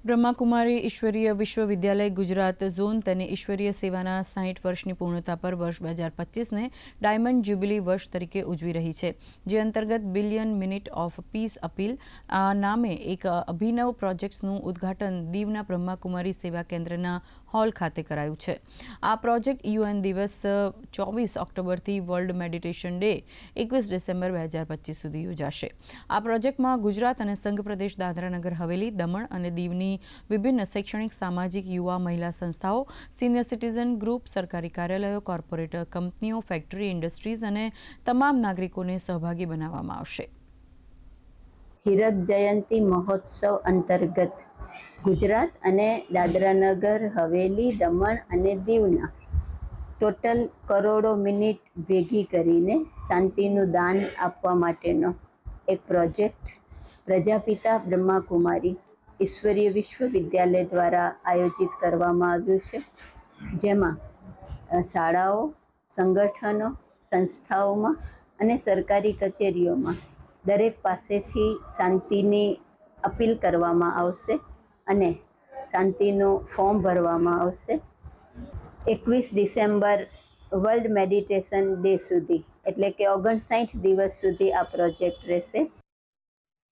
બ્રહ્માકુમારી ઈશ્વરીય વિશ્વવિદ્યાલય ગુજરાત ઝોન તેની ઈશ્વરીય સેવાના 60 વર્ષની પૂર્ણતા પર વર્ષ 2025ને ડાયમંડ જ્યુબિલી વર્ષ તરીકે ઉજવી રહી છે, જે અંતર્ગત billion minute of piece appeal નામે એક અભિનવ પ્રોજેક્ટ્સનું ઉદ્ઘાટન દીવના બ્રહ્માકુમારી સેવા કેન્દ્રના હોલ ખાતે કરાયું છે। આ પ્રોજેક્ટ યુએન દિવસ 24 ઓક્ટોબરથી વર્લ્ડ મેડિટેશન ડે 21 ડિસેમ્બર 2025 સુધી યોજાશે। આ પ્રોજેક્ટમાં ગુજરાત અને સંઘ પ્રદેશ દાદરાનગર હવેલી, દમણ અને દીવની વિભિન્ન શૈક્ષણિક, સામાજિક, યુવા, મહિલા સંસ્થાઓ, સિનિયર સિટીઝન ગ્રુપ, સરકારી કાર્યાલયો, કોર્પોરેટ કંપનીઓ, ફેક્ટરી, ઇન્ડસ્ટ્રીઝ અને તમામ નાગરિકોને સહભાગી બનાવવામાં આવશે। હીરક જયંતી મહોત્સવ અંતર્ગત ગુજરાત અને દાદરાનગર હવેલી, દમણ અને દીવના ટોટલ કરોડો મિનિટ ભેગી કરીને શાંતિનું દાન આપવા માટેનો એક પ્રોજેક્ટ પ્રજાપિતા બ્રહ્માકુમારી ઈશ્વરીય વિશ્વવિદ્યાલય દ્વારા આયોજિત કરવામાં આવ્યું છે, જેમાં શાળાઓ, સંગઠનો, સંસ્થાઓમાં અને સરકારી કચેરીઓમાં દરેક પાસેથી શાંતિની અપીલ કરવામાં આવશે અને શાંતિનું ફોર્મ ભરવામાં આવશે। 21 ડિસેમ્બર વર્લ્ડ મેડિટેશન ડે સુધી, એટલે કે 59 દિવસ સુધી આ પ્રોજેક્ટ રહેશે।